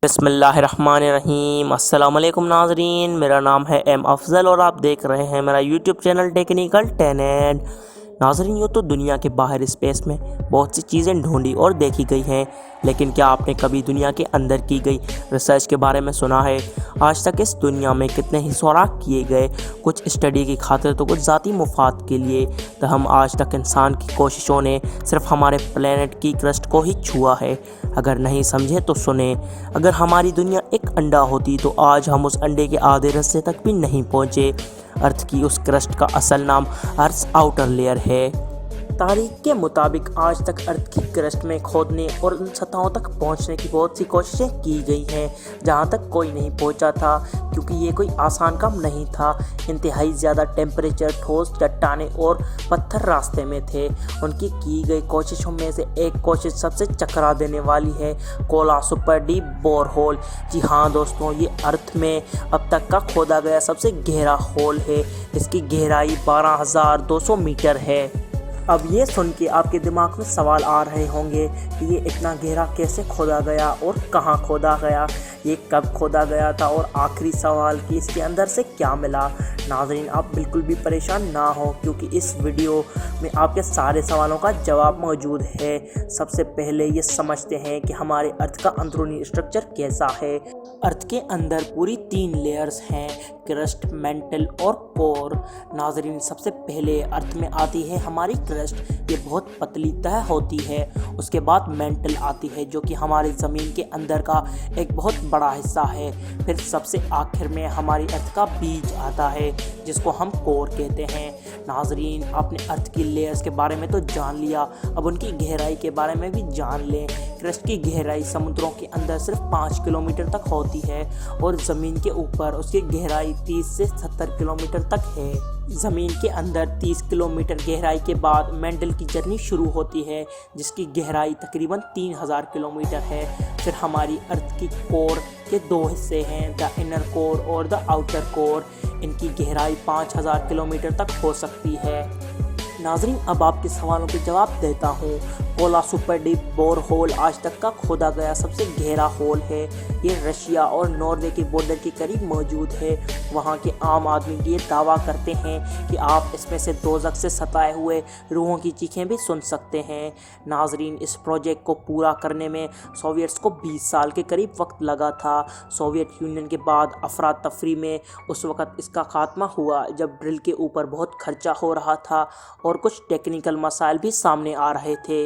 बिस्मिल्लाहिर्रहमानिर्रहीम। अस्सलाम वालेकुम नाज़रीन, मेरा नाम है एम अफजल और आप देख रहे हैं मेरा यूट्यूब चैनल टेक्निकल टेनेड। नाज़रीन, यूँ तो दुनिया के बाहर स्पेस में बहुत सी चीज़ें ढूंढी और देखी गई हैं, लेकिन क्या आपने कभी दुनिया के अंदर की गई रिसर्च के बारे में सुना है? आज तक इस दुनिया में कितने ही सुराग किए गए, कुछ स्टडी की खातिर तो कुछ ज़ाती मुफाद के लिए। तो हम आज तक इंसान की कोशिशों ने सिर्फ हमारे प्लेनेट की क्रस्ट को ही छुआ है। अगर नहीं समझे तो सुने, अगर हमारी दुनिया एक अंडा होती तो आज हम उस अंडे के आधे हिस्से तक भी नहीं पहुँचे। अर्थ की उस क्रस्ट का असल नाम अर्थ आउटर लेयर है। तारीख के मुताबिक आज तक अर्थ की क्रस्ट में खोदने और उन सतहों तक पहुंचने की बहुत सी कोशिशें की गई हैं, जहां तक कोई नहीं पहुंचा था, क्योंकि ये कोई आसान काम नहीं था। इंतहाई ज़्यादा टेम्परेचर, ठोस चट्टानें और पत्थर रास्ते में थे। उनकी की गई कोशिशों में से एक कोशिश सबसे चकरा देने वाली है, कोला सुपर डीप बोरहोल। जी हाँ दोस्तों, ये अर्थ में अब तक का खोदा गया सबसे गहरा होल है। इसकी गहराई 12,200 मीटर है। अब ये सुन के आपके दिमाग में सवाल आ रहे होंगे कि ये इतना गहरा कैसे खोदा गया और कहाँ खोदा गया, ये कब खोदा गया था, और आखिरी सवाल कि इसके अंदर से क्या मिला। नाज़रीन, आप बिल्कुल भी परेशान ना हो, क्योंकि इस वीडियो में आपके सारे सवालों का जवाब मौजूद है। सबसे पहले ये समझते हैं कि हमारे अर्थ का अंदरूनी स्ट्रक्चर कैसा है। अर्थ के अंदर पूरी 3 लेयर्स हैं, क्रस्ट, मेंटल और कोर। नाज़रीन, सबसे पहले अर्थ में आती है हमारी क्रस्ट। ये बहुत पतली तह होती है। उसके बाद मेंटल आती है, जो कि हमारी ज़मीन के अंदर का एक बहुत बड़ा हिस्सा है। फिर सबसे आखिर में हमारी अर्थ का बीज आता है, जिसको हम कोर कहते हैं। नाज़रीन, आपने अर्थ की लेयर्स के बारे में तो जान लिया, अब उनकी गहराई के बारे में भी जान लें। क्रस्ट की गहराई समुद्रों के अंदर सिर्फ 5 किलोमीटर तक होती है और ज़मीन के ऊपर उसकी गहराई 30 से 70 किलोमीटर तक है। ज़मीन के अंदर 30 किलोमीटर गहराई के बाद मेंटल की जर्नी शुरू होती है, जिसकी गहराई तकरीबन 3000 किलोमीटर है। फिर हमारी अर्थ की कोर के 2 हिस्से हैं, द इनर कोर और द आउटर कोर। इनकी गहराई 5000 किलोमीटर तक हो सकती है। नाज़रीन, अब आपके सवालों के जवाब देता हूँ। कोला सुपर डीप बोरहोल आज तक का खोदा गया सबसे गहरा होल है। ये रशिया और नॉर्वे के बॉर्डर के करीब मौजूद है। वहाँ के आम आदमी ये दावा करते हैं कि आप इसमें से दोज़ख से सताए हुए रूहों की चीखें भी सुन सकते हैं। नाज़रीन, इस प्रोजेक्ट को पूरा करने में सोवियट्स को 20 साल के करीब वक्त लगा था। सोवियत यूनियन के बाद अफरा तफरी में उस वक़्त इसका खात्मा हुआ, जब ड्रिल के ऊपर बहुत खर्चा हो रहा था और कुछ टेक्निकल मसाइल भी सामने आ रहे थे।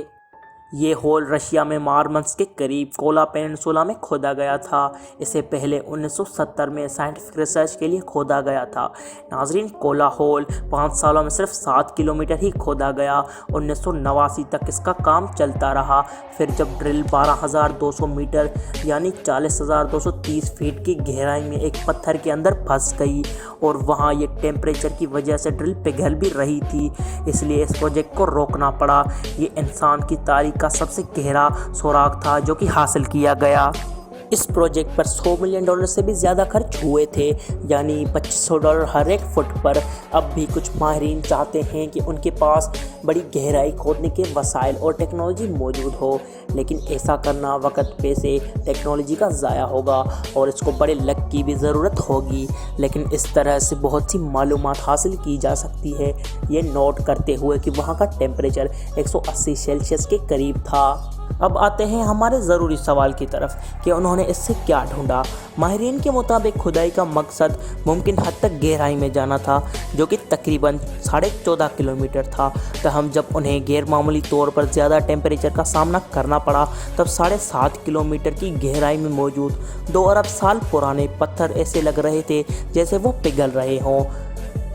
ये होल रशिया में मारमंस्क के करीब कोला पेनिनसुला में खोदा गया था। इसे पहले 1970 में साइंटिफिक रिसर्च के लिए खोदा गया था। नाज़रीन, कोला होल 5 सालों में सिर्फ 7 किलोमीटर ही खोदा गया। 1989 तक इसका काम चलता रहा। फिर जब ड्रिल 12,200 मीटर यानी 40,230 फीट की गहराई में एक पत्थर के अंदर फंस गई और वहाँ ये टेम्परेचर की वजह से ड्रिल पिघल भी रही थी, इसलिए इस प्रोजेक्ट को रोकना पड़ा। ये इंसान की तारीख का सबसे गहरा सुराग था जो कि हासिल किया गया। इस प्रोजेक्ट पर $100 मिलियन से भी ज़्यादा खर्च हुए थे, यानी $2500 हर एक फुट पर। अब भी कुछ माहिरीन चाहते हैं कि उनके पास बड़ी गहराई खोदने के वसाइल और टेक्नोलॉजी मौजूद हो, लेकिन ऐसा करना वक्त, पैसे, टेक्नोलॉजी का ज़ाया होगा और इसको बड़े लक की भी ज़रूरत होगी। लेकिन इस तरह से बहुत सी मालूमात हासिल की जा सकती है, ये नोट करते हुए कि वहाँ का टेम्परेचर 180 सेल्सियस के करीब था। अब आते हैं हमारे ज़रूरी सवाल की तरफ कि उन्होंने इससे क्या ढूंढा। माहिरीन के मुताबिक खुदाई का मकसद मुमकिन हद तक गहराई में जाना था, जो कि तकरीबन 14.5 किलोमीटर था। तो हम जब उन्हें गैर मामूली तौर पर ज़्यादा टेम्परेचर का सामना करना पड़ा, तब 7.5 किलोमीटर की गहराई में मौजूद 2 अरब साल पुराने पत्थर ऐसे लग रहे थे जैसे वो पिघल रहे हों।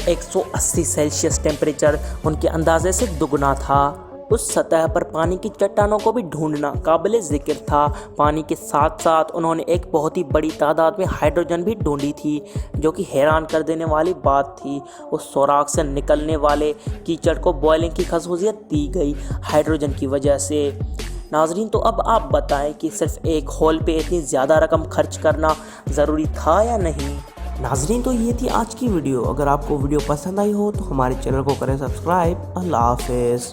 180 सेल्सियस टेम्परेचर उनके अंदाजे से दुगना था। उस सतह पर पानी की चट्टानों को भी ढूंढना काबिल ज़िक्र था। पानी के साथ साथ उन्होंने एक बहुत ही बड़ी तादाद में हाइड्रोजन भी ढूंढी थी, जो कि हैरान कर देने वाली बात थी। उस सुराग से निकलने वाले कीचड़ को बॉयलिंग की खसूसियत दी गई हाइड्रोजन की वजह से। नाज़रीन, तो अब आप बताएं कि सिर्फ एक होल पे इतनी ज़्यादा रकम खर्च करना ज़रूरी था या नहीं। नाज़रीन, तो ये थी आज की वीडियो। अगर आपको वीडियो पसंद आई हो तो हमारे चैनल को करें सब्सक्राइब। अल्लाह हाफ़िज़।